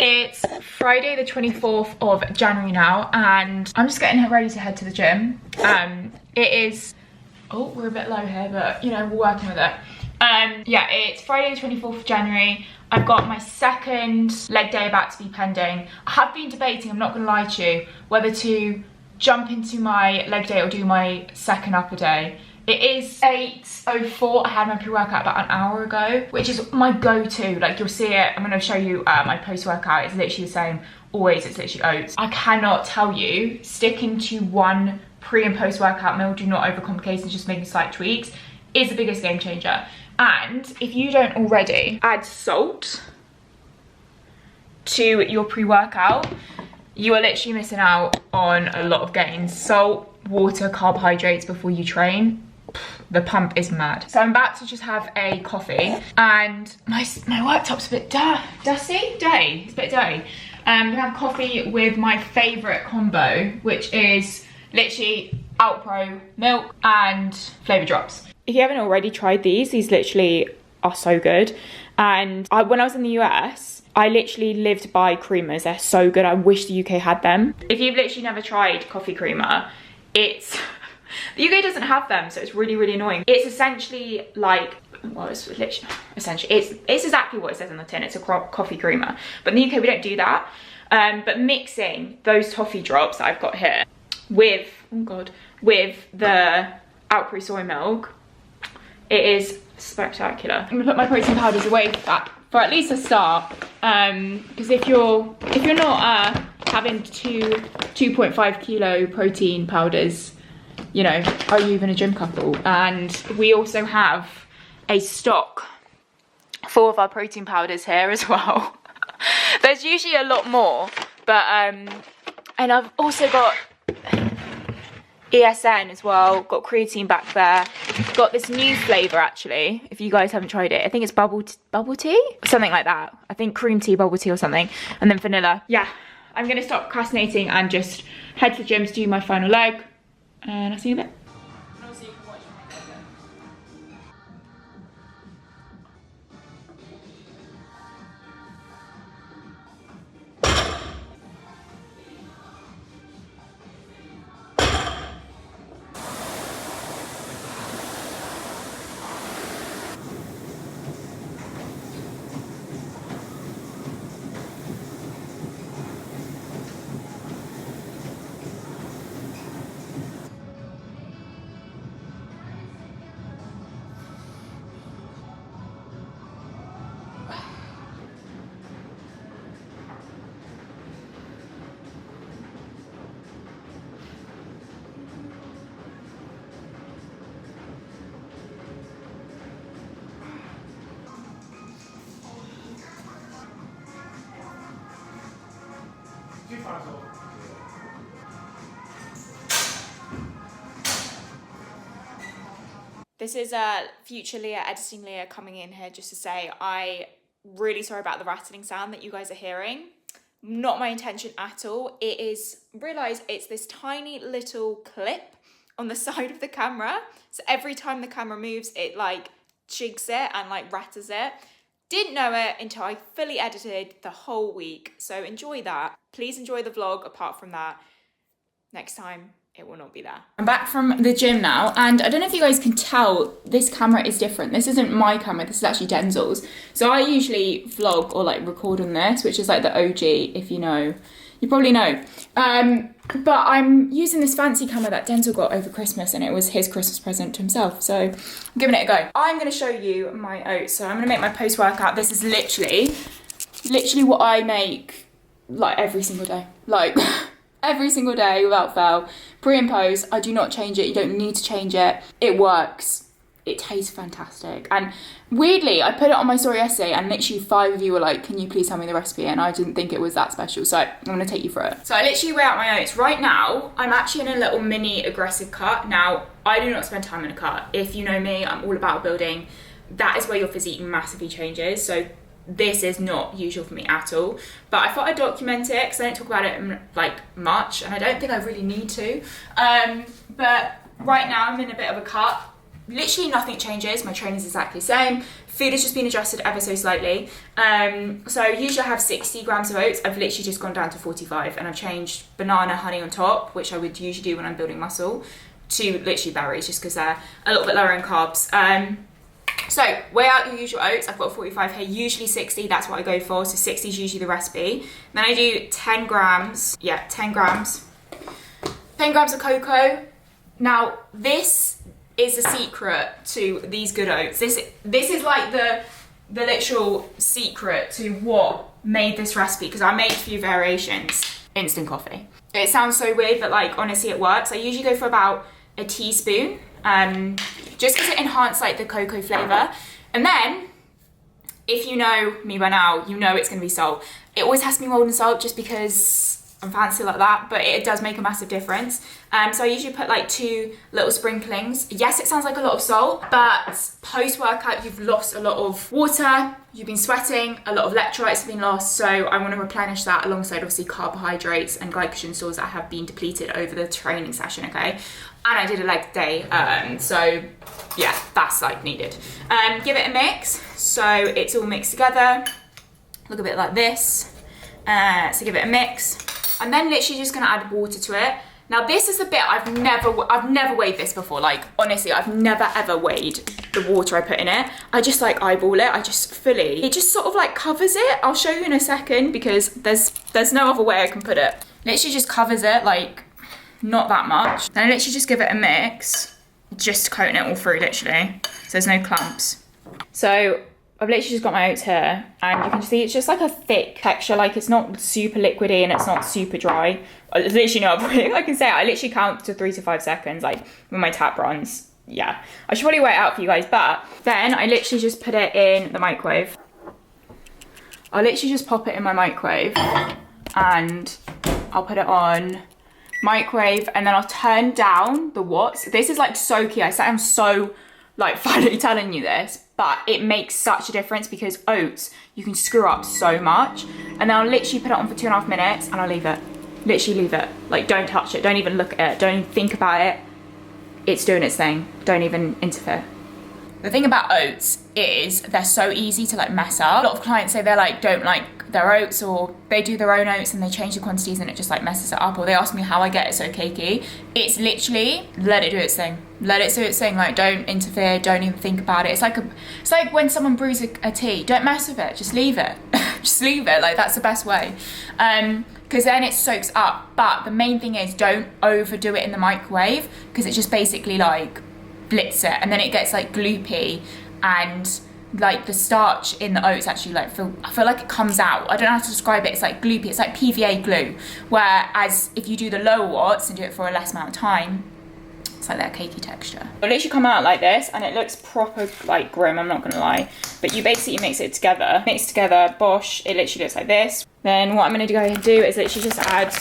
It's Friday the 24th of January now, and I'm just getting ready to head to the gym. It is, oh, we're a bit low here, but you know, we're working with it. Yeah, it's Friday the 24th of January. I've got my second leg day about to be pending. I have been debating, I'm not gonna lie to you, whether to jump into my leg day or do my second upper day. It is 8:04. I had my pre-workout about an hour ago, which is my go-to. Like, you'll see it. I'm gonna show you my post-workout. It's literally the same. Always, it's literally oats. I cannot tell you, sticking to one pre and post-workout meal, do not overcomplicate and just making slight tweaks, is the biggest game changer. And if you don't already add salt to your pre-workout, you are literally missing out on a lot of gains. Salt, water, carbohydrates before you train. The pump is mad. So I'm about to just have a coffee, and my worktop's a bit dusty. It's a bit dirty. I'm gonna have coffee with my favorite combo, which is literally Outpro milk and flavor drops. If you haven't already tried these literally are so good. And when I was in the US, I literally lived by creamers. They're so good. I wish the UK had them. If you've literally never tried coffee creamer, it's the UK doesn't have them, so it's really, really annoying. It's essentially like, well, it's literally, essentially, it's exactly what it says on the tin. It's a coffee creamer. But in the UK, we don't do that. But mixing those toffee drops that I've got here with, oh God, with the Outpro soy milk, it is spectacular. I'm gonna put my protein powders away for at least a start. Because if you're not having 2.5 kilo protein powders, you know, are you even a gym couple? And we also have a stock full of our protein powders here as well. There's usually a lot more, but and I've also got ESN as well, got creatine back there. Got this new flavour actually, if you guys haven't tried it. I think it's bubble tea? Something like that. I think cream tea, bubble tea or something. And then vanilla. Yeah, I'm gonna stop procrastinating and just head to the gym to do my final leg. And I'll see you in a bit. This is future Leah, editing Leah, coming in here just to say I really sorry about the rattling sound that you guys are hearing. Not my intention at all. It is, realise it's this tiny little clip on the side of the camera. So every time the camera moves, it like jigs it and like rattles it. Didn't know it until I fully edited the whole week. So enjoy that. Please enjoy the vlog apart from that. Next time, it will not be there. I'm back from the gym now, and I don't know if you guys can tell, this camera is different. This isn't my camera, this is actually Denzel's. So I usually vlog or like record on this, which is like the OG, if you know. You probably know. But I'm using this fancy camera that Denzel got over Christmas, and it was his Christmas present to himself. So I'm giving it a go. I'm gonna show you my oats. So I'm gonna make my post-workout. This is literally what I make like every single day. Like every single day without fail. Pre and post, I do not change it. You don't need to change it. It works. It tastes fantastic. And weirdly, I put it on my story yesterday, and literally 5 of you were like, can you please tell me the recipe? And I didn't think it was that special. So I'm gonna take you through it. So I literally weigh out my oats. Right now, I'm actually in a little mini aggressive cut. Now, I do not spend time in a cut. If you know me, I'm all about building. That is where your physique massively changes. So this is not usual for me at all, but I thought I'd document it because I don't talk about it like much, and I don't think I really need to. But right now I'm in a bit of a cut. Literally nothing changes. My training's exactly the same. Food has just been adjusted ever so slightly. So usually I have 60 grams of oats. I've literally just gone down to 45, and I've changed banana honey on top, which I would usually do when I'm building muscle, to literally berries, just because they're a little bit lower in carbs. So weigh out your usual oats. I've got 45 here, usually 60, that's what I go for. So 60 is usually the recipe. Then I do 10 grams, 10 grams of cocoa. Now this is the secret to these good oats. This is like the literal secret to what made this recipe, because I made a few variations. Instant coffee. It sounds so weird, but like honestly it works. I usually go for about a teaspoon, just because it enhances like the cocoa flavour. And then, if you know me by now, you know it's going to be salt. It always has to be molten salt just because I'm fancy like that, but it does make a massive difference. So I usually put like 2 little sprinklings. Yes, it sounds like a lot of salt, but post-workout you've lost a lot of water, you've been sweating, a lot of electrolytes have been lost, so I want to replenish that alongside obviously carbohydrates and glycogen stores that have been depleted over the training session, okay? And I did a leg day, so yeah, that's like needed. Give it a mix, so it's all mixed together. Look a bit like this. So give it a mix. I'm then literally just gonna add water to it. Now this is the bit I've never weighed this before. Like honestly, I've never ever weighed the water I put in it. I just like eyeball it. It just sort of like covers it. I'll show you in a second because there's no other way I can put it. Literally just covers it, like not that much. Then I literally just give it a mix, just coating it all through literally, so there's no clumps. So I've literally just got my oats here, and you can see it's just like a thick texture, like it's not super liquidy and it's not super dry. There's literally no other way I can say it. I literally count to 3 to 5 seconds, like when my tap runs. Yeah, I should probably weigh it out for you guys, but then I literally just put it in the microwave. I'll literally just pop it in my microwave, and I'll put it on microwave, and then I'll turn down the watts. This is like so key. I'm so like finally telling you this, but it makes such a difference because oats, you can screw up so much. And then I'll literally put it on for 2.5 minutes and I'll leave it. Literally leave it. Like don't touch it, don't even look at it, don't even think about it. It's doing its thing, don't even interfere. The thing about oats is they're so easy to like mess up. A lot of clients say they like don't like their oats, or they do their own oats and they change the quantities and it just like messes it up, or they ask me how I get it so cakey. It's literally let it do its thing. Let it do its thing. Like don't interfere, don't even think about it. It's like when someone brews a tea. Don't mess with it. Just leave it. Just leave it. Like that's the best way. Because then it soaks up. But the main thing is don't overdo it in the microwave, because it just basically like blitz it, and then it gets like gloopy, and like the starch in the oats actually like I feel like it comes out. I don't know how to describe it. It's like gloopy. It's like PVA glue. Whereas if you do the lower watts and do it for a less amount of time, it's like that cakey texture. It'll literally come out like this, and it looks proper like grim, I'm not gonna lie. But you basically mix it together. Mix together, bosh, it literally looks like this. Then what I'm gonna go ahead and do is literally just add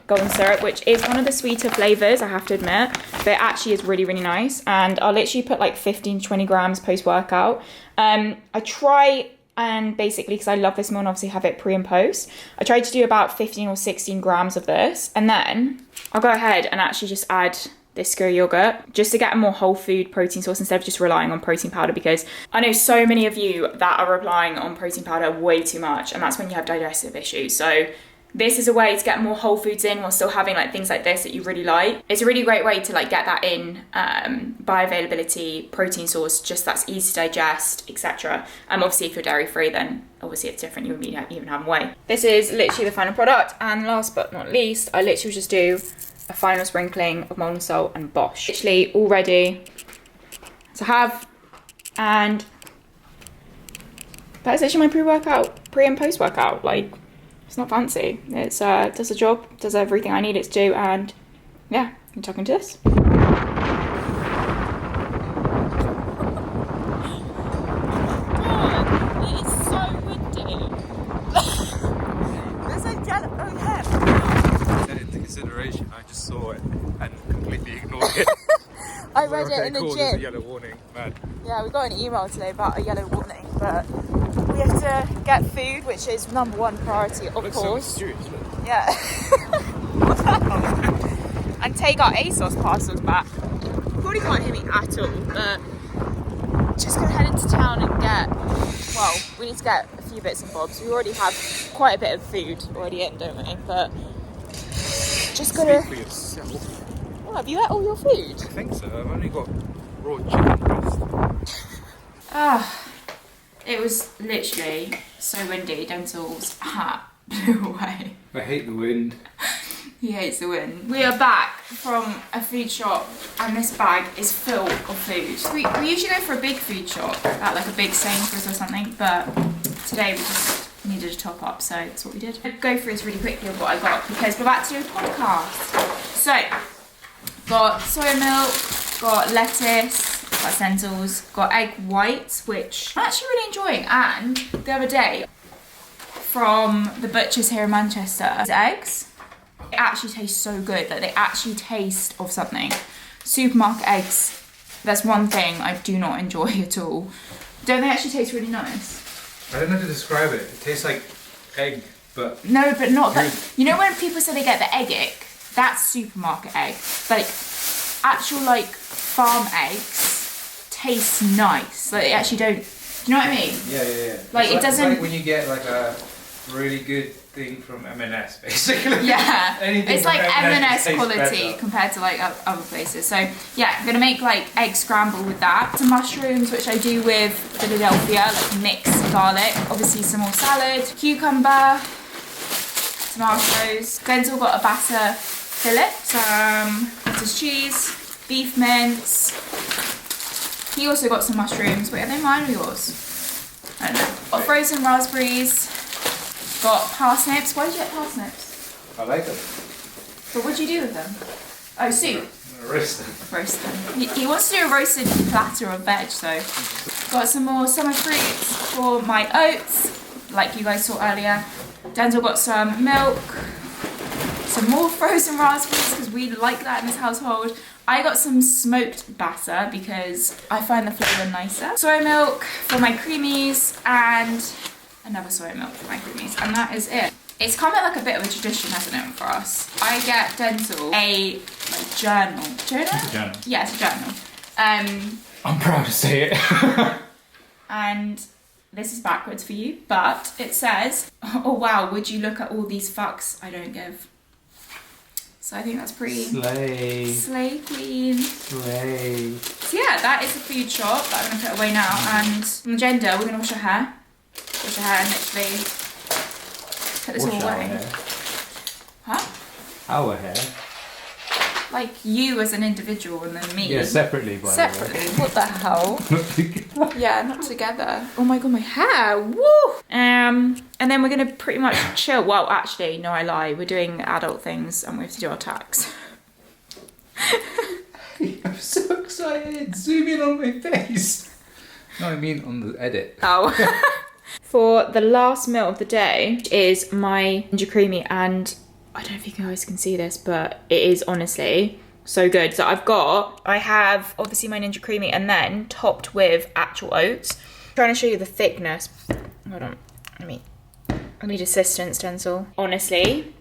golden syrup, which is one of the sweeter flavors, I have to admit, but it actually is really, really nice. And I'll literally put like 15 to 20 grams post-workout. I try and basically, because I love this meal and obviously have it pre and post, I try to do about 15 or 16 grams of this. And then I'll go ahead and actually just add this skyr yogurt just to get a more whole food protein source instead of just relying on protein powder, because I know so many of you that are relying on protein powder way too much, and that's when you have digestive issues. So this is a way to get more whole foods in while still having like things like this that you really like. It's a really great way to like get that in, bioavailability, protein source, just that's easy to digest, etc. Obviously if you're dairy free, then obviously it's different, you wouldn't even have whey. This is literally the final product, and last but not least, I literally just do a final sprinkling of molten salt and bosh. Literally all ready to have, and that is actually my pre and post workout. Like, it's not fancy. It's does the job, does everything I need it to do, and yeah, I'm talking to this. I just saw it and completely ignored it. I read it in the cool, gym. there's a yellow warning, man. Yeah, we got an email today about a yellow warning, but we have to get food, which is #1 priority, of course. So mysterious, yeah. And take our ASOS parcels back. You probably can't hear me at all, but just gonna head into town and we need to get a few bits and bobs. We already have quite a bit of food already in, don't we? But just gotta... Speak for yourself. Oh, have you ate all your food? I think so. I've only got raw chicken breast. It was literally so windy. Dental's hat blew away. I hate the wind. He hates the wind. We are back from a food shop and this bag is full of food. We usually go for a big food shop, at like a big Sainsbury's or something, but today we just needed a top up, so that's what we did. I'll go through this really quickly of what I got because we're about to do a podcast. So, got soy milk, got lettuce, got lentils, got egg whites, which I'm actually really enjoying, and the other day from the butcher's here in Manchester, eggs. It actually tastes so good, like they actually taste of something. Supermarket eggs, that's one thing I do not enjoy at all. Don't they actually taste really nice? I don't know how to describe it. It tastes like egg, but... No, but not that. You know when people say they get the egg ick? That's supermarket egg. Like, actual like farm eggs taste nice. Like they actually don't, do you know what I mean? Yeah. Like it doesn't... It's like when you get like a really good thing from M&S, basically. Yeah, it's like M&S quality better compared to like other places. So yeah, I'm gonna make like egg scramble with that. Some mushrooms, which I do with Philadelphia, like mixed garlic. Obviously some more salad, cucumber, tomatoes. Glenn's all got a batter fillet, some cottage cheese, beef mince. He also got some mushrooms. Wait, are they mine or yours? I don't know. Got frozen raspberries. Got parsnips. Why did you get parsnips? I like them. But what do you do with them? Oh, soup. Roast them. Roast them. He wants to do a roasted platter of veg, so. Got some more summer fruits for my oats, like you guys saw earlier. Denzel got some milk, some more frozen raspberries because we like that in this household. I got some smoked batter because I find the flavour nicer. Soy milk for my creamies and another soy milk for my creamies, and that is it. It's kind of like a bit of a tradition, hasn't it, for us? I get Dental a like journal. Journal? It's a journal. Yeah, it's a journal. I'm proud to say it. And this is backwards for you, but it says, "Oh wow, would you look at all these fucks I don't give?" So I think that's pretty... Slay queen. Slay. So yeah, that is the food shop that I'm going to put away now. And on the agenda, we're going to wash our hair. Wash your hair and literally put this all away. Hair. Huh? Our hair? Like you as an individual and then me. Yeah, separately, by Separately? the way. What the hell? Not together. Yeah, not together. Oh my god, my hair! Woo! And then we're gonna pretty much chill. Well, actually, no, I lie. We're doing adult things and we have to do our tax. I'm so excited. Zoom in on my face. No, I mean on the edit. Oh. For the last meal of the day is my ginger creamy, and I don't know if you guys can see this, but it is honestly so good. So I have obviously my Ninja Creamy and then topped with actual oats. I'm trying to show you the thickness. Hold on, I need assistance, Denzel. Honestly,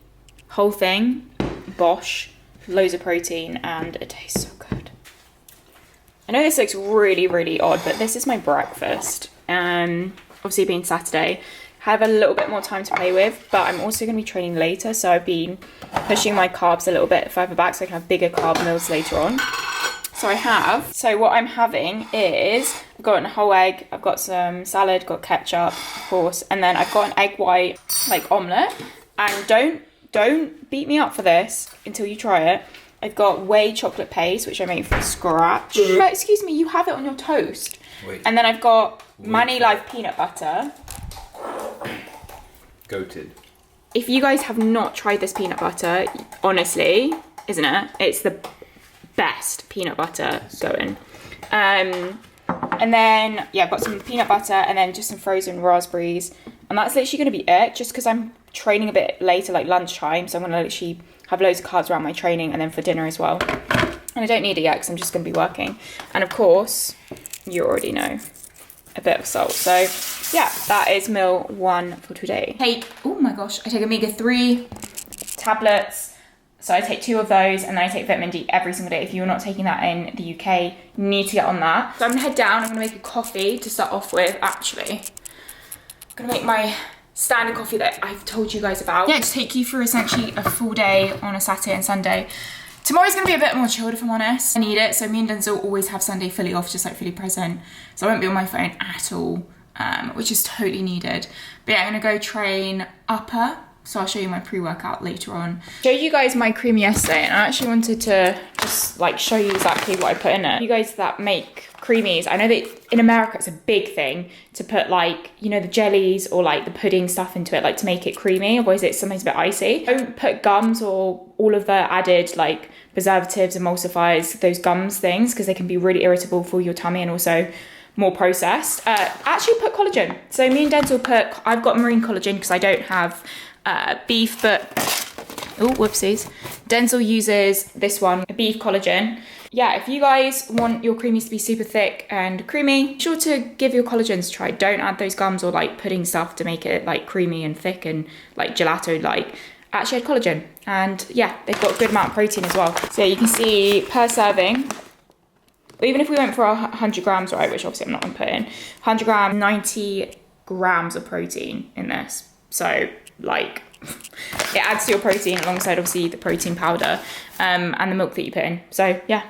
whole thing, bosh, loads of protein, and it tastes so good. I know this looks really, really odd, but this is my breakfast. Obviously being Saturday, have a little bit more time to play with, but I'm also going to be training later, so I've been pushing my carbs a little bit further back so I can have bigger carb meals later on. So what I'm having is, I've got a whole egg, I've got some salad, got ketchup, of course, and then I've got an egg white, like omelette, and don't beat me up for this until you try it. I've got whey chocolate paste, which I made from scratch. But excuse me, you have it on your toast. Wait. And then I've got Money Life peanut butter. Goated. If you guys have not tried this peanut butter, honestly, isn't it? It's the best peanut butter going. And then, yeah, I've got some peanut butter and then just some frozen raspberries. And that's literally going to be it, just because I'm training a bit later, like lunchtime. So I'm going to literally have loads of carbs around my training and then for dinner as well. And I don't need it yet because I'm just going to be working. And of course, you already know, a bit of salt. So yeah, that is meal one for today. Hey, oh my gosh, I take omega-3 tablets So I take 2 of those, and then I take vitamin D every single day. If you're not taking that in the UK, you need to get on that. So I'm gonna head down, I'm gonna make a coffee to start off with, actually. I'm gonna make my standard coffee that I've told you guys about. Yeah, to take you through essentially a full day on a Saturday and Sunday. Tomorrow's gonna be a bit more chilled, if I'm honest. I need it, so me and Denzel always have Sunday fully off, just like fully present. So I won't be on my phone at all, which is totally needed. But yeah, I'm gonna go train upper. So I'll show you my pre-workout later on. Showed you guys my cream yesterday, and I actually wanted to just like show you exactly what I put in it. You guys that make creamies, I know that in America it's a big thing to put like, you know, the jellies or like the pudding stuff into it, like to make it creamy, otherwise it's sometimes a bit icy. Don't put gums or all of the added like preservatives, emulsifiers, those gums things, because they can be really irritable for your tummy and also more processed. Actually put collagen. So me and Denzel I've got marine collagen because I don't have beef, but oh, whoopsies. Denzel uses this one, beef collagen. Yeah, if you guys want your creamies to be super thick and creamy, be sure to give your collagens a try. Don't add those gums or like pudding stuff to make it like creamy and thick and like gelato like. Actually add collagen, and yeah, they've got a good amount of protein as well. So you can see per serving, even if we went for 100 grams, right, which obviously I'm not gonna put in, 100 grams, 90 grams of protein in this. So like it adds to your protein alongside obviously the protein powder and the milk that you put in. So yeah.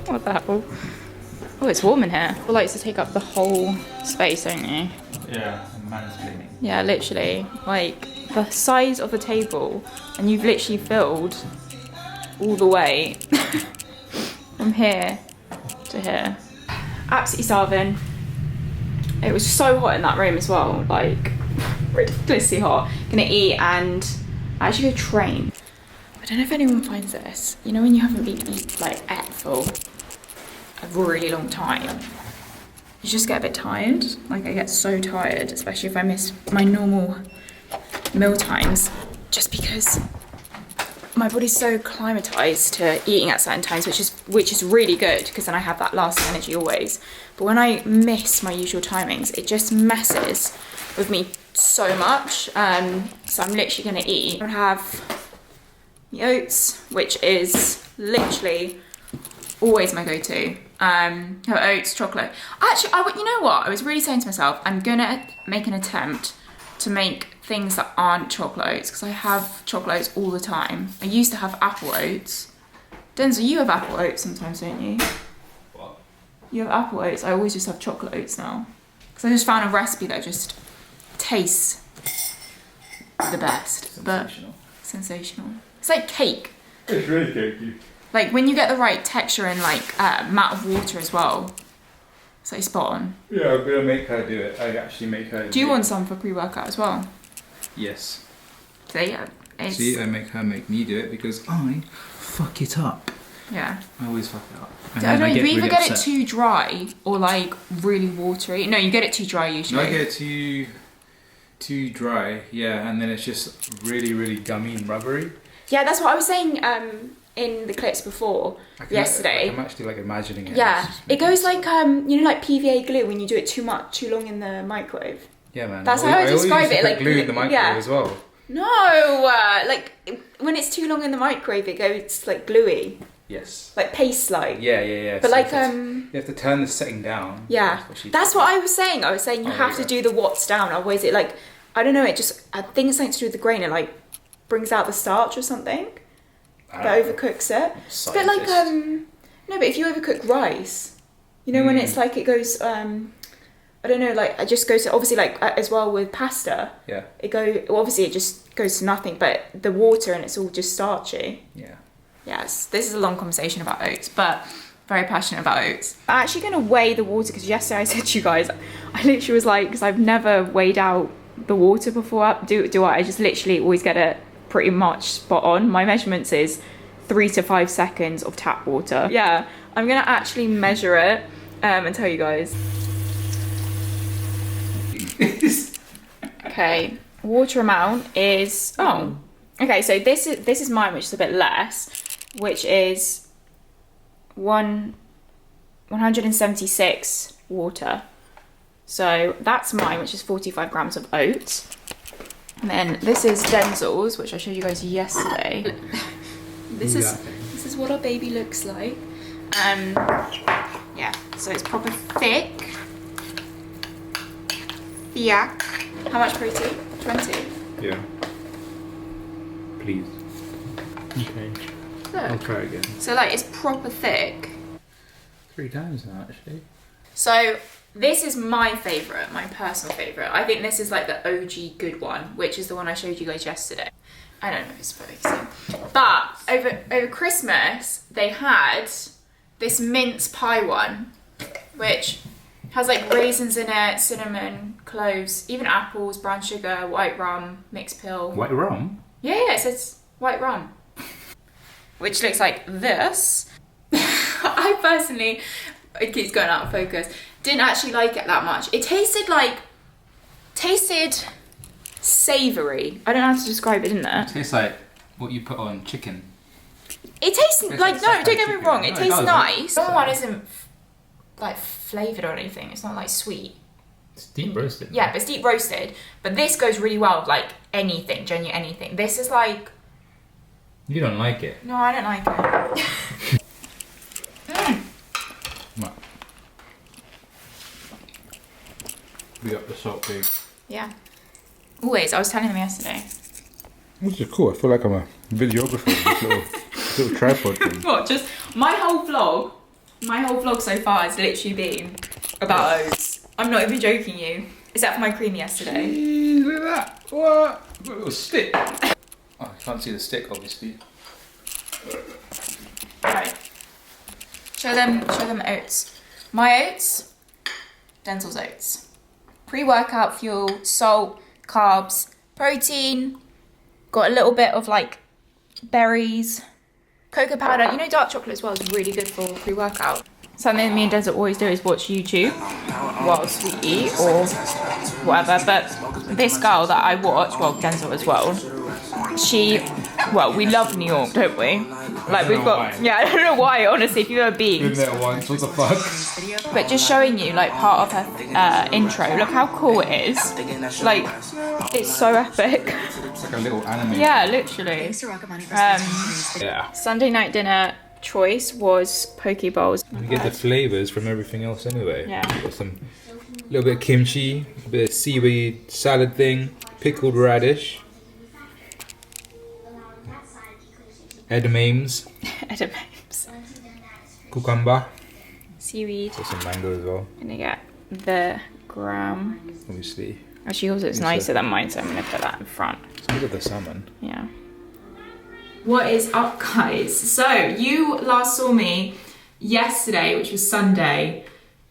What the hell? Oh, it's warm in here. People like to take up the whole space, don't you? Yeah, mansplaining. Yeah, literally. Like the size of the table, and you've literally filled all the way from here to here. Absolutely starving. It was so hot in that room as well, like ridiculously hot. Gonna eat and actually go train. I don't know if anyone finds this. You know when you haven't been ate for a really long time, you just get a bit tired. Like I get so tired, especially if I miss my normal meal times, just because my body's so acclimatized to eating at certain times, which is really good because then I have that lasting energy always. But when I miss my usual timings, it just messes with me so much. So I'm literally gonna eat. I have the oats, which is literally always my go-to. Have oats, chocolate. Actually, you know what? I was really saying to myself, I'm gonna make an attempt to make things that aren't chocolate oats, because I have chocolate oats all the time. I used to have apple oats. Denzel, you have apple oats sometimes, don't you? What? You have apple oats. I always just have chocolate oats now, because I just found a recipe that just tastes the best. Sensational. But sensational. It's like cake. It's really cakey. Like when you get the right texture and like amount of water as well. It's like spot on. Yeah, I'm gonna make her do it. I actually make her. Do you want some for pre-workout as well? Yes. See, it's... See, I make her make me do it because I fuck it up. Yeah. I always fuck it up. I don't know, you either get it too dry or like really watery. No, you get it too dry usually. No, I get it too dry, yeah, and then it's just really, really gummy and rubbery. Yeah, that's what I was saying in the clips before yesterday. I'm actually like imagining it. Yeah, it goes like you know, like PVA glue when you do it too long in the microwave. Yeah, man. That's how I describe it. Like glue in the microwave as well. No, like when it's too long in the microwave, it goes like gluey. Yes. Like paste-like. Yeah. But so like you have to turn the setting down. Yeah, that's what I was saying. I was saying you have to do the watts down, otherwise it like, I don't know. It just, I think it's something to do with the grain. It like brings out the starch or something. That overcooks it. It's a bit like no, but if you overcook rice, you know when it's like it goes I don't know, like it just goes to, obviously like as well with pasta. Yeah. Obviously it just goes to nothing, but the water and it's all just starchy. Yeah. Yes, this is a long conversation about oats, but very passionate about oats. I'm actually going to weigh the water because yesterday I said to you guys, I literally was like, because I've never weighed out the water before. Do I? I just literally always get it pretty much spot on. My measurements is 3 to 5 seconds of tap water. Yeah, I'm going to actually measure it and tell you guys. Okay, water amount is, okay, so this is mine, which is a bit less, which is 176 water. So that's mine, which is 45 grams of oats. And then this is Denzel's, which I showed you guys yesterday. This is what our baby looks like. Yeah, so it's proper thick. Yeah. How much protein? 20. Yeah. Please. Okay. Look. I'll try again. So like it's proper thick. 3 times now, actually. So this is my favourite, my personal favourite. I think this is like the OG good one, which is the one I showed you guys yesterday. I don't know if it's focusing. But over Christmas, they had this mince pie one, which has like raisins in it, cinnamon, cloves, even apples, brown sugar, white rum, mixed pill. White rum? Yeah, it says white rum. Which looks like this. I personally, it keeps going out of focus, didn't actually like it that much. It tasted savoury. I don't know how to describe it, didn't it? It tastes like what you put on chicken. It tastes like, no, don't get me chicken. wrong, it No, it tastes does. nice. The other one isn't like flavoured or anything, it's not like sweet. It's deep roasted. Yeah, but it's deep roasted. But this goes really well with like anything, genuine anything. This is like... You don't like it? No, I don't like it. Right. We got the salt pig. Yeah. Always, I was telling them yesterday. This is cool. I feel like I'm a videographer with this little tripod thing. What, just my whole vlog so far has literally been about oats. I'm not even joking you. Except for my cream yesterday. Jeez, look at that. What? Got a little stick. Oh, I can't see the stick, obviously. Right. Show them oats. My oats, Denzel's oats. Pre-workout fuel, salt, carbs, protein. Got a little bit of like berries, cocoa powder. You know, dark chocolate as well is really good for pre-workout. Something me and Denzel always do is watch YouTube whilst we eat or whatever. But this girl that I watch, well, Denzel as well, we love New York, don't we? Like we've got, why. yeah, I don't know why, honestly, if you've ever been. Been there once, what the fuck? But just showing you like part of her intro. Look how cool it is. Like, it's so epic. It's like a little anime. Yeah, literally. Yeah. Sunday night dinner choice was poke bowls. You get the flavours from everything else anyway. Yeah. Got some little bit of kimchi, a bit of seaweed salad thing, pickled radish, edamames, cucumber, seaweed. got some mango as well, Gonna get the gram. obviously. Actually, yours is nicer than mine, so I'm gonna put that in front. Look at the salmon. Yeah. What is up, guys? So you last saw me yesterday, which was Sunday.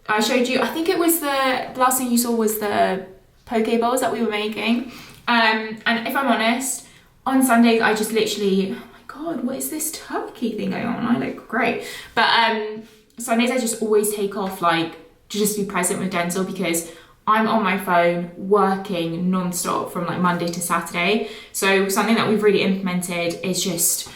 I showed you, I think it was the last thing you saw was the poke bowls that we were making. And if I'm honest, on Sundays I just literally, oh my god, what is this turkey thing going on? I look great. But Sundays I just always take off like to just be present with Denzel because I'm on my phone working non-stop from like Monday to Saturday. So something that we've really implemented is just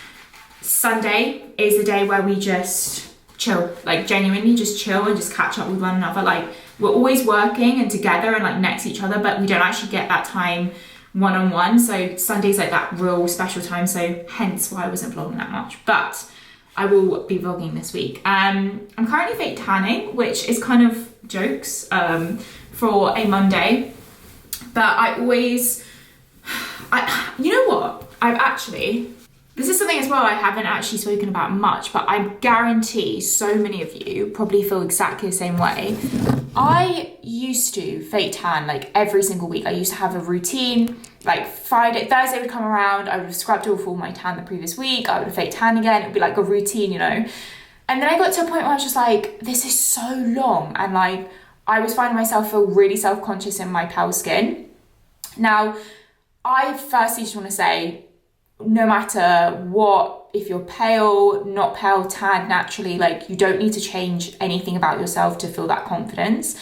Sunday is the day where we just chill, like genuinely just chill and just catch up with one another. Like we're always working and together and like next to each other, but we don't actually get that time one-on-one. So Sunday's like that real special time. So hence why I wasn't vlogging that much, but I will be vlogging this week. I'm currently fake tanning, which is kind of jokes for a Monday, but you know what? This is something as well I haven't actually spoken about much, but I guarantee so many of you probably feel exactly the same way. I used to fake tan like every single week. I used to have a routine, like Thursday would come around, I would have scrubbed off all my tan the previous week, I would have fake tan again, it would be like a routine, you know? And then I got to a point where I was just like, this is so long, and like, I was finding myself feel really self-conscious in my pale skin. Now, I firstly just want to say, no matter what, if you're pale, not pale, tan naturally, like you don't need to change anything about yourself to feel that confidence.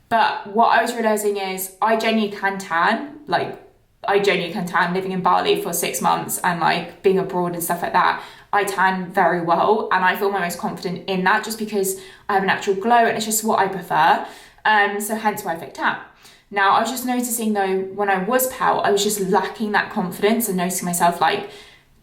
But what I was realizing is I genuinely can tan, living in Bali for 6 months and like being abroad and stuff like that. I tan very well and I feel my most confident in that just because I have a natural glow and it's just what I prefer. So hence why I fake tan. Now, I was just noticing though, when I was pale, I was just lacking that confidence and noticing myself like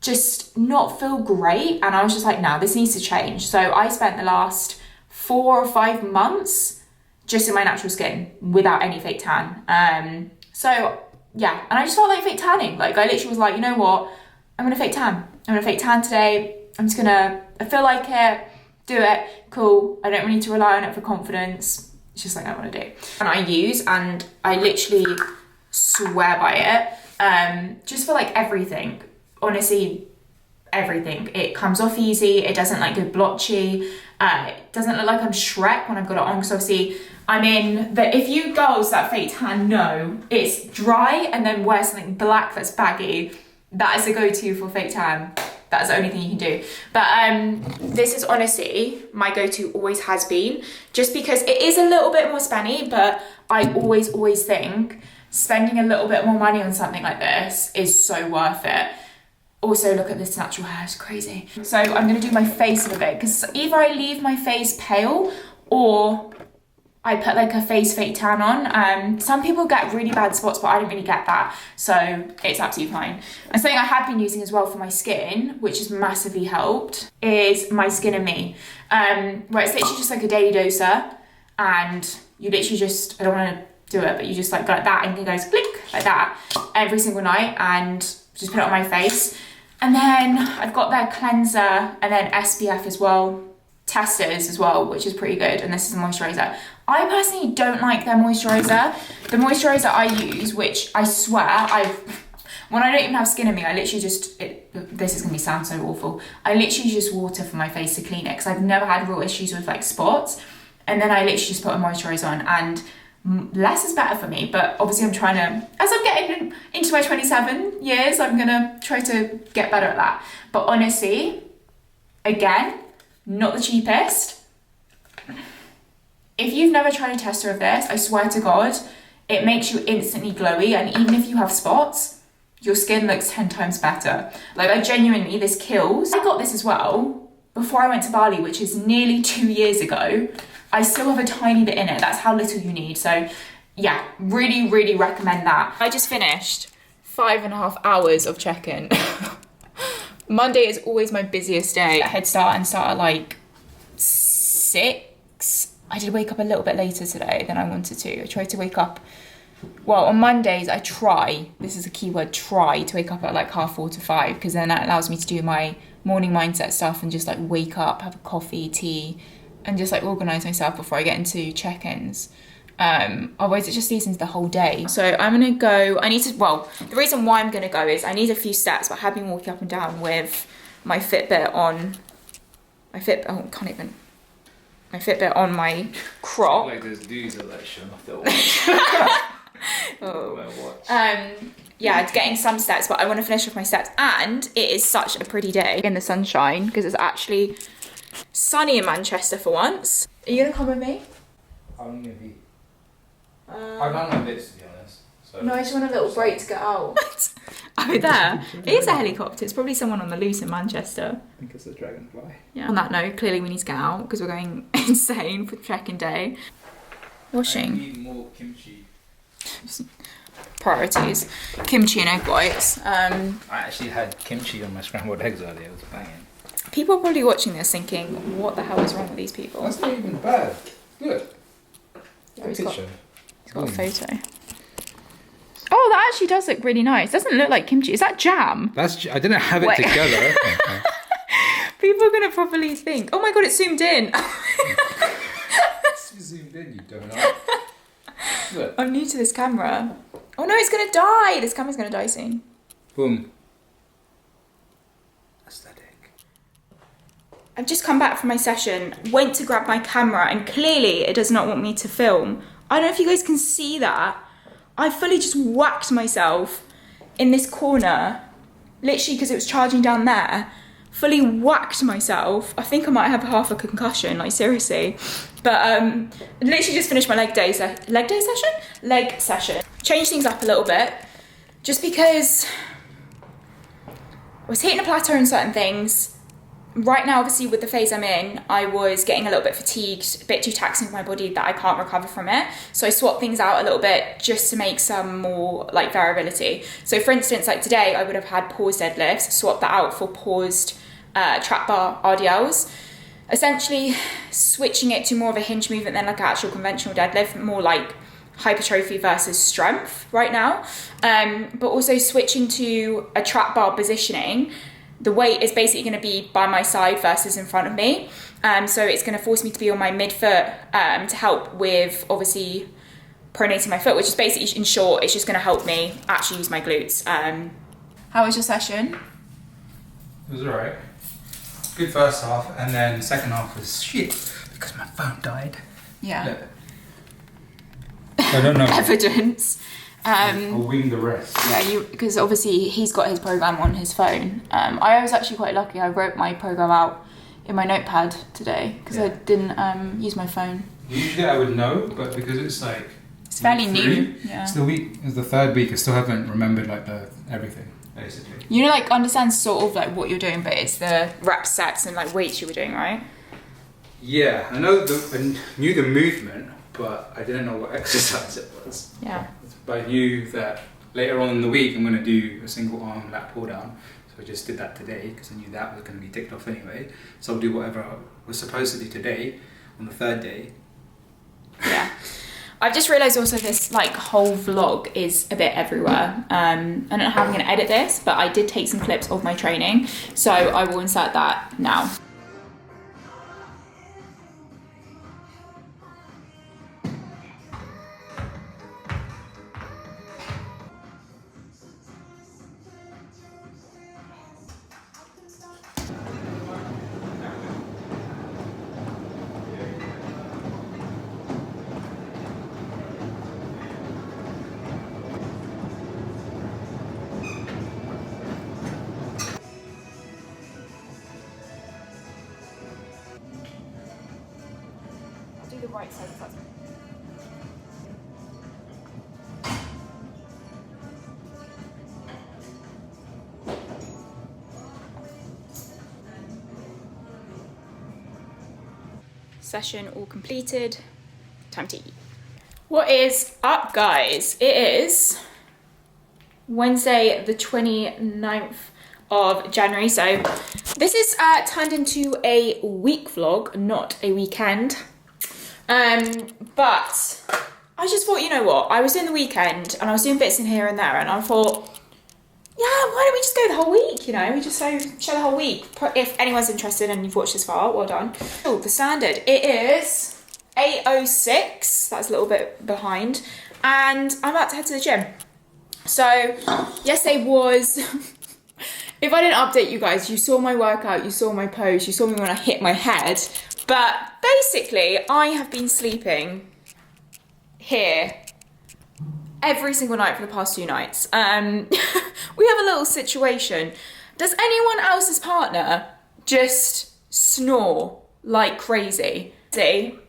just not feel great. And I was just like, nah, this needs to change. So I spent the last 4 or 5 months just in my natural skin without any fake tan. So yeah, and I just felt like fake tanning. Like I literally was like, you know what? I'm gonna fake tan. I'm gonna fake tan today. I feel like it, do it, cool. I don't really need to rely on it for confidence. It's just like I want to do. And I use, and I literally swear by it, just for like everything. Honestly, everything. It comes off easy. It doesn't like go blotchy. It doesn't look like I'm Shrek when I've got it on, because obviously I'm in the, if you girls that fake tan know, it's dry and then wear something black that's baggy. That is the go-to for fake tan. That's the only thing you can do. But this is honestly my go-to, always has been, just because it is a little bit more spenny, but I always think spending a little bit more money on something like this is so worth it. Also, look at this natural hair, it's crazy. So I'm gonna do my face in a bit, because either I leave my face pale or I put like a face fake tan on. Some people get really bad spots, but I don't really get that. So it's absolutely fine. And something I have been using as well for my skin, which has massively helped, is My Skin and Me. Where it's literally just like a daily doser, and you literally just, I don't wanna do it, but you just like go like that and it goes click, like that, every single night, and just put it on my face. And then I've got their cleanser and then SPF as well, testers as well, which is pretty good. And this is a moisturizer. I personally don't like their moisturizer. The moisturizer I use, which I swear, when I don't even have skin in me, I literally just, this is gonna sound so awful. I literally just water for my face to clean it, because I've never had real issues with like spots. And then I literally just put a moisturizer on, and less is better for me. But obviously I'm trying to, as I'm getting into my 27 years, I'm gonna try to get better at that. But honestly, again, not the cheapest. If you've never tried a tester of this, I swear to God, it makes you instantly glowy, and even if you have spots, your skin looks 10 times better. Like, I genuinely, this kills. I got this as well before I went to Bali, which is nearly 2 years ago. I still have a tiny bit in it. That's how little you need. So yeah, really recommend that. I just finished 5.5 hours of check-in. Monday is always my busiest day. Head start and start at like 6. I did wake up a little bit later today than I wanted to. I tried to wake up, well, on Mondays I try, this is a key word, try to wake up at like 4:30 to 5, because then that allows me to do my morning mindset stuff and just like wake up, have a coffee, tea, and just like organise myself before I get into check-ins. Otherwise it just leads into the whole day. So I'm gonna go, the reason why I'm gonna go is I need a few steps, but I have been walking up and down with my Fitbit on, my Fitbit on my crop. Like those dudes are like showing off their watch. Oh. Yeah, it's getting some steps, but I want to finish off my steps. And it is such a pretty day in the sunshine, because it's actually sunny in Manchester for once. Are you gonna come with me? I'm gonna be. I've done my bits, to be honest. So. No, I just want a little break to get out. Oh, there. It is a helicopter. It's probably someone on the loose in Manchester. I think it's a dragonfly. Yeah. On that note, clearly we need to get out because we're going insane for check-in day. Washing. I need more kimchi. Priorities. Kimchi and egg whites. I actually had kimchi on my scrambled eggs earlier. It was banging. People are probably watching this thinking, what the hell is wrong with these people? That's not even bad. Good. Oh, he's got a photo. Oh, that actually does look really nice. Doesn't look like kimchi. Is that jam? I didn't have it together. People are going to probably think, oh my God, it's zoomed in. It's zoomed in, you donut. Look. I'm new to this camera. Oh no, it's going to die. This camera's going to die soon. Boom. Aesthetic. I've just come back from my session, went to grab my camera, and clearly it does not want me to film. I don't know if you guys can see that. I fully just whacked myself in this corner, literally because it was charging down there. Fully whacked myself. I think I might have half a concussion, like seriously. But literally just finished my leg session. Changed things up a little bit, just because I was hitting a plateau in certain things, right now, obviously with the phase I'm in, I was getting a little bit fatigued, a bit too taxing for my body that I can't recover from it. So I swapped things out a little bit just to make some more like variability. So for instance, like today I would have had paused deadlifts, swapped that out for paused trap bar RDLs. Essentially switching it to more of a hinge movement than like an actual conventional deadlift, more like hypertrophy versus strength right now. But also switching to a trap bar positioning. The weight is basically going to be by my side versus in front of me. So it's going to force me to be on my midfoot to help with obviously pronating my foot, which is basically, in short, it's just going to help me actually use my glutes. How was your session? It was alright. Good first half, and then second half was shit because my phone died. Yeah. Look. I don't know. Evidence. I'll wing the rest. Yeah, because obviously he's got his program on his phone. I was actually quite lucky. I wrote my program out in my notepad today because I didn't use my phone. Usually I would know, but because it's like it's fairly new. Yeah. It's the third week. I still haven't remembered like everything basically. You know, like understand sort of like what you're doing, but it's the rep sets and like weights you were doing, right? Yeah, I knew the movement, but I didn't know what exercise it was. Yeah. But I knew that later on in the week I'm going to do a single arm lat pull down. So I just did that today because I knew that was going to be ticked off anyway. So I'll do whatever I was supposed to do today on the third day. Yeah. I've just realised also this like whole vlog is a bit everywhere. I don't know how I'm going to edit this, but I did take some clips of my training. So I will insert that now. The right side if that's session all completed. Time to eat. What is up, guys? It is Wednesday the 29th of January, so this is turned into a week vlog, not a weekend. But I just thought, you know what, I was doing the weekend and I was doing bits in here and there, and I thought, yeah, why don't we just go the whole week, you know, we just show the whole week. If anyone's interested and you've watched this far, well done. Oh, the standard, it is 8:06, that's a little bit behind, and I'm about to head to the gym. So yesterday was, if I didn't update you guys, you saw my workout, you saw my pose, you saw me when I hit my head. But basically, I have been sleeping here every single night for the past 2 nights. We have a little situation. Does anyone else's partner just snore like crazy? See,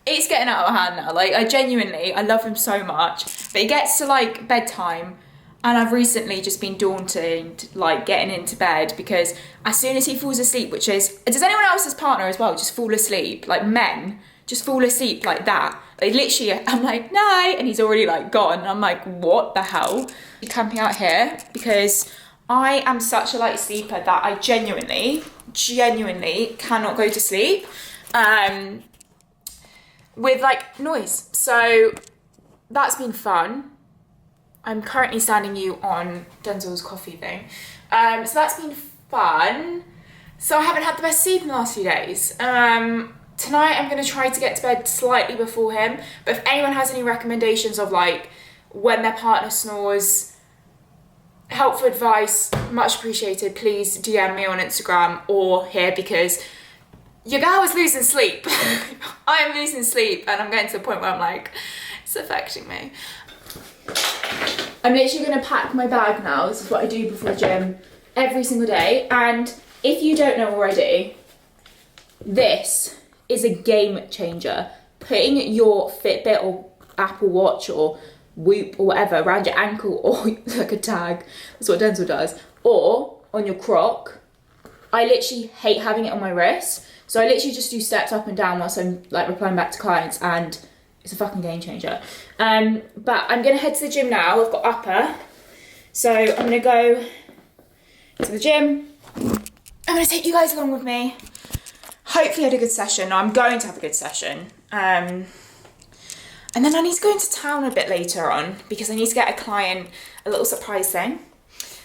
it's getting out of hand now. Like, I love him so much. But it gets to like bedtime, and I've recently just been daunted, like getting into bed, because as soon as he falls asleep, which is, does anyone else's partner as well just fall asleep? Like men just fall asleep like that. Like literally, I'm like, night, and he's already like gone. I'm like, what the hell? I'm camping out here because I am such a light sleeper that I genuinely cannot go to sleep with like noise. So that's been fun. I'm currently standing you on Denzel's coffee thing. So that's been fun. So I haven't had the best sleep in the last few days. Tonight I'm going to try to get to bed slightly before him. But if anyone has any recommendations of like when their partner snores, helpful advice, much appreciated, please DM me on Instagram or here, because your girl is losing sleep. I am losing sleep, and I'm getting to the point where I'm like, it's affecting me. I'm literally going to pack my bag now. This is what I do before gym every single day. And if you don't know already, this is a game changer. Putting your Fitbit or Apple Watch or Whoop or whatever around your ankle, or like a tag, that's what Denzel does, or on your croc, I literally hate having it on my wrist. So I literally just do steps up and down whilst I'm like replying back to clients, and it's a fucking game changer. But I'm gonna head to the gym now. I've got upper. So I'm gonna go to the gym. I'm gonna take you guys along with me. Hopefully I had a good session. I'm going to have a good session. And then I need to go into town a bit later on because I need to get a client a little surprise thing.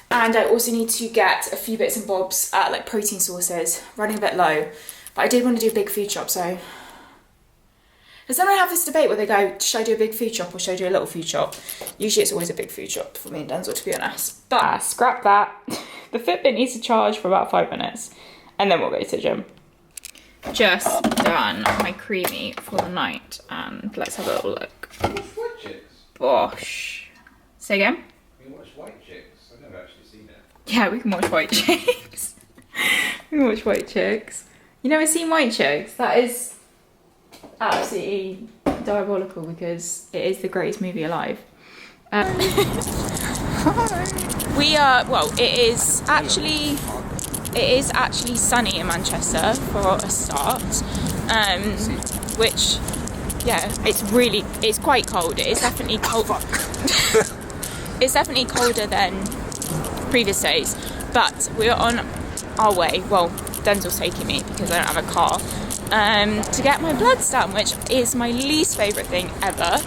And I also need to get a few bits and bobs, like protein sources, running a bit low. But I did want to do a big food shop, so. Because then I have this debate where they go, should I do a big food shop or should I do a little food shop? Usually it's always a big food shop for me and Denzel, to be honest. But scrap that. The Fitbit needs to charge for about 5 minutes. And then we'll go to the gym. Just done my creamy for the night. And let's have a little look. You watch White Chicks? Bosh. Say again? You watch White Chicks? I've never actually seen it. Yeah, we can watch White Chicks. We can watch White Chicks. You never seen White Chicks? That is absolutely diabolical because it is the greatest movie alive. We are, well, it is actually sunny in Manchester for a start, which, yeah, it's quite cold. It is definitely cold. It's definitely colder than previous days, but we're on our way. Well, Denzel's taking me because I don't have a car, to get my bloods done, which is my least favourite thing ever.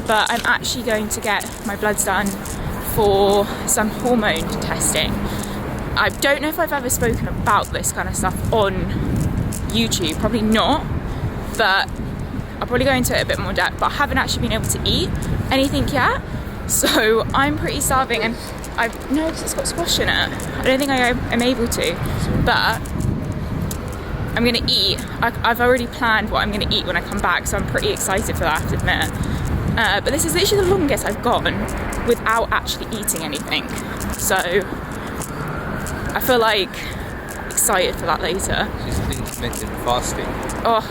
But I'm actually going to get my bloods done for some hormone testing. I don't know if I've ever spoken about this kind of stuff on YouTube, probably not, but I'll probably go into it a bit more depth. But I haven't actually been able to eat anything yet, so I'm pretty starving, and I've noticed it's got squash in it. I don't think I'm able to, but I'm gonna eat. I've already planned what I'm gonna eat when I come back, so I'm pretty excited for that, I have to admit. But this is literally the longest I've gone without actually eating anything, so I feel like excited for that later. She's intermittent fasting. Oh,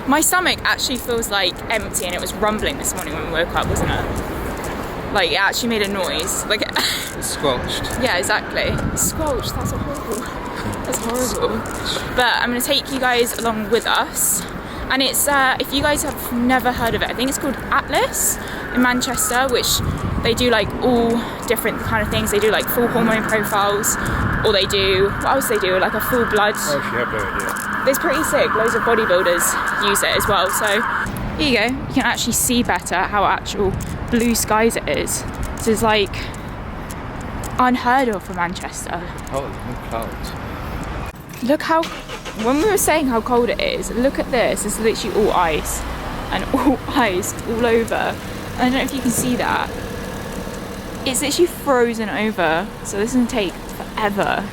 my stomach actually feels like empty, and it was rumbling this morning when we woke up, wasn't it? Like, it actually made a noise. Like, it's squelched. Yeah, exactly. Squelched, that's horrible. That's horrible. But I'm going to take you guys along with us. And it's, if you guys have never heard of it, I think it's called Atlas in Manchester, which they do like all different kind of things. They do like full hormone profiles, or they do, what else they do? Like a full blood. Oh, she had no idea. It's pretty sick. Loads of bodybuilders use it as well. So here you go. You can actually see better how actual blue skies it is. This is like unheard of for Manchester. Oh, there's no clouds. Look how, when we were saying how cold it is, look at this. It's literally all ice, and all ice all over. I don't know if you can see that. It's literally frozen over, so this is gonna take forever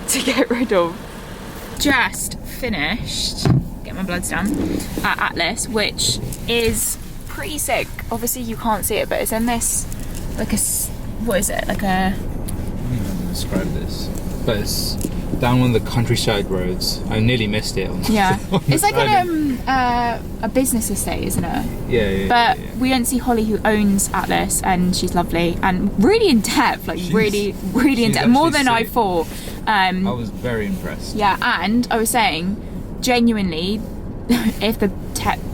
to get rid of. Just finished, get my bloods done at Atlas, which is pretty sick. Obviously you can't see it, but it's in this, like a, what is it, like a... I don't know how to describe this, but it's down one of the countryside roads. I nearly missed it. Yeah, it's like a business estate, isn't it? Yeah. But we don't see Holly, who owns Atlas, and she's lovely and really in depth, like really in depth, more than I thought. I was very impressed. Yeah, and I was saying, genuinely, if the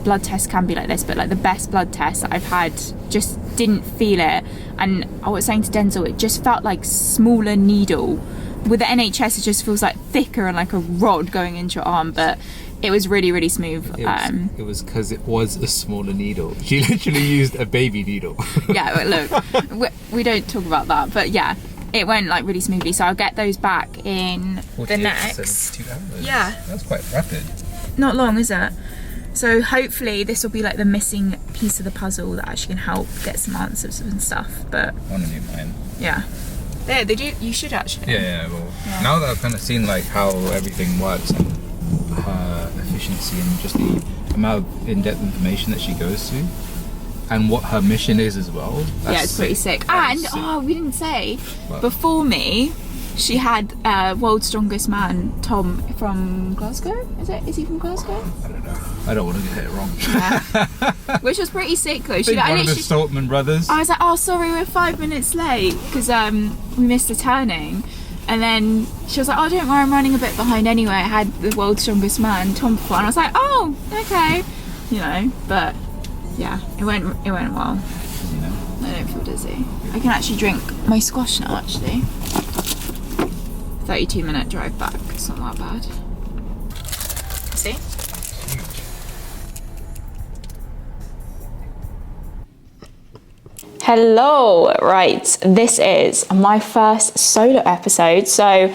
blood test can be like this, but like the best blood test that I've had, just didn't feel it. And I was saying to Denzel, it just felt like smaller needle. With the NHS, it just feels like thicker and like a rod going into your arm, but it was really smooth. It was because it was a smaller needle. She literally used a baby needle. Yeah, but look, we don't talk about that, but yeah, it went like really smoothly. So I'll get those back in the next 72 hours. Yeah, that's quite rapid. Not long, is it? So hopefully this will be like the missing piece of the puzzle that actually can help get some answers and stuff. But I want to do mine. Yeah. There, they do. You should actually. Yeah. Well, now that I've kind of seen like how everything works and her efficiency and just the amount of in-depth information that she goes to, and what her mission is as well. Yeah, it's pretty sick. And we didn't say, before me, she had world's strongest man, Tom, from Glasgow. Is he from Glasgow? I don't know. I don't want to get it wrong. Yeah. Which was pretty sick though. One of the Saltman brothers. I was like, oh sorry, we're 5 minutes late because we missed the turning. And then she was like, oh, don't worry, I'm running a bit behind anyway. I had the world's strongest man, Tom, before. And I was like, oh, okay. You know, but yeah, it went well. I don't feel dizzy. I can actually drink my squash now, actually. 32-minute drive back. It's not that bad. See? Hello, right, this is my first solo episode, so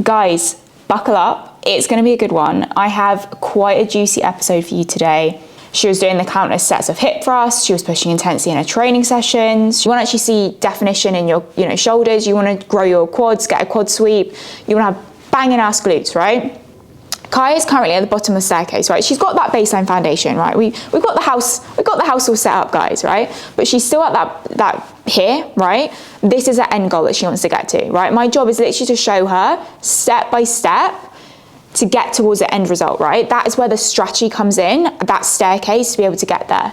guys, buckle up, it's going to be a good one. I have quite a juicy episode for you today. She was doing the countless sets of hip thrusts, she was pushing intensity in her training sessions. You want to actually see definition in your shoulders, you want to grow your quads, get a quad sweep, you want to have banging ass glutes, right? Kai is currently at the bottom of the staircase, right? She's got that baseline foundation, right? We've got the house all set up, guys, right? But she's still at that here, right? This is the end goal that she wants to get to, right? My job is literally to show her step by step to get towards the end result, right? That is where the strategy comes in, that staircase to be able to get there.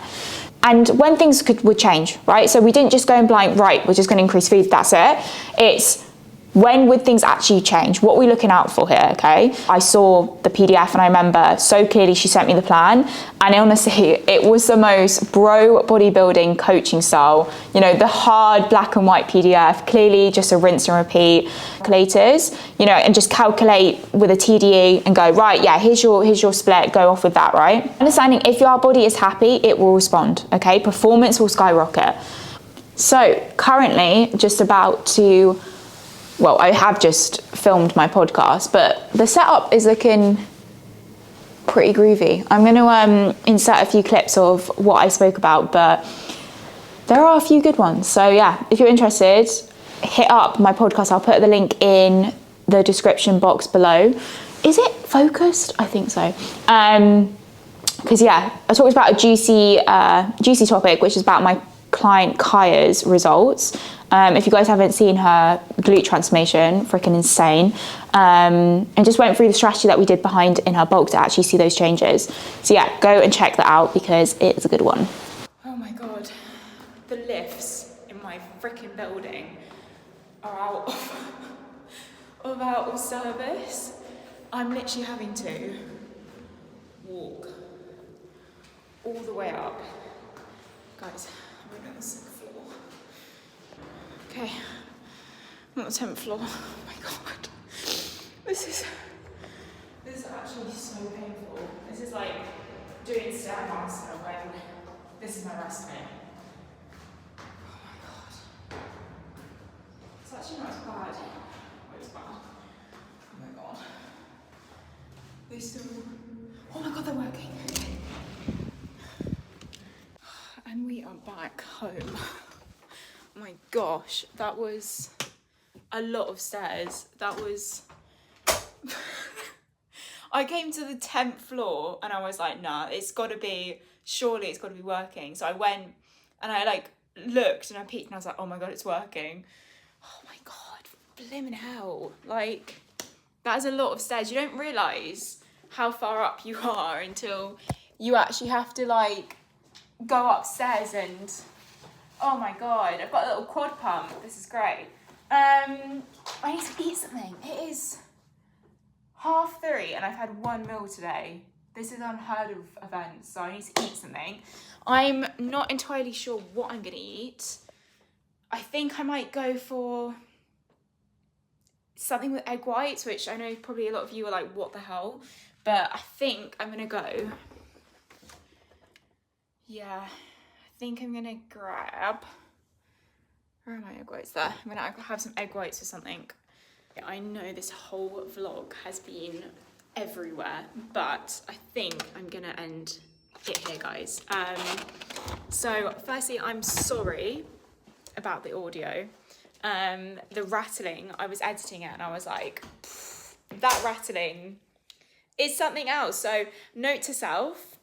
And when things would change, right? So we didn't just go in blind, right, we're just gonna increase food, that's it. It's when would things actually change? What are we looking out for here, okay? I saw the PDF and I remember so clearly she sent me the plan, and honestly, it was the most bro bodybuilding coaching style. You know, the hard black and white PDF, clearly just a rinse and repeat calculators, you know, and just calculate with a TDE and go, right, yeah, here's your split, go off with that, right? Understanding if your body is happy, it will respond, okay? Performance will skyrocket. So currently, just about to, well, I have just filmed my podcast, but the setup is looking pretty groovy. I'm going to insert a few clips of what I spoke about, but there are a few good ones. So yeah, if you're interested, hit up my podcast. I'll put the link in the description box below. Is it focused? I think so. Because yeah, I talked about a juicy topic, which is about my client Kaya's results. If you guys haven't seen her glute transformation, freaking insane. And just went through the strategy that we did behind in her bulk to actually see those changes. So yeah, go and check that out because it is a good one. Oh my God, the lifts in my freaking building are out of service. I'm literally having to walk all the way up. Guys, I'm on the 6th floor. Okay, I'm on the 10th floor. Oh my God. This is actually so painful. This is like doing Stairmaster when this is my rest day. Oh my God. It's actually not as bad. Oh, it's bad. Oh my God. They still, oh my God, they're working. And we are back home. Oh my gosh, that was a lot of stairs. That was... I came to the 10th floor and I was like, nah, surely it's gotta be working. So I went and I like looked and I peeked and I was like, oh my God, it's working. Oh my God, blimmin' hell. Like, that is a lot of stairs. You don't realise how far up you are until you actually have to like go upstairs and... Oh my God, I've got a little quad pump. This is great. I need to eat something. It is 3:30 and I've had 1 meal today. This is unheard of events, so I need to eat something. I'm not entirely sure what I'm gonna eat. I think I might go for something with egg whites, which I know probably a lot of you are like, what the hell? But I think I'm gonna go. Yeah. I think I'm gonna grab, where are my egg whites? There. I'm gonna have some egg whites or something. I know this whole vlog has been everywhere, but I think I'm gonna end it here, guys. So firstly, I'm sorry about the audio. The rattling, I was editing it and I was like, that rattling is something else. So note to self,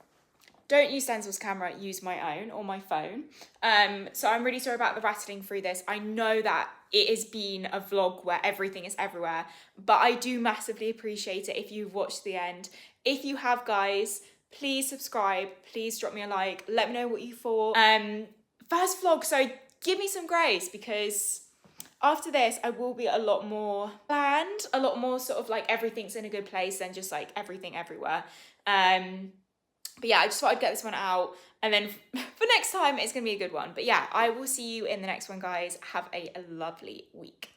don't use Denzel's camera, use my own or my phone. So I'm really sorry about the rattling through this. I know that it has been a vlog where everything is everywhere, but I do massively appreciate it if you've watched the end. If you have, guys, please subscribe, please drop me a like, let me know what you thought. First vlog, so give me some grace because after this, I will be a lot more planned, a lot more sort of like everything's in a good place than just like everything everywhere. But yeah, I just thought I'd get this one out, and then for next time, it's gonna be a good one. But yeah, I will see you in the next one, guys. Have a lovely week.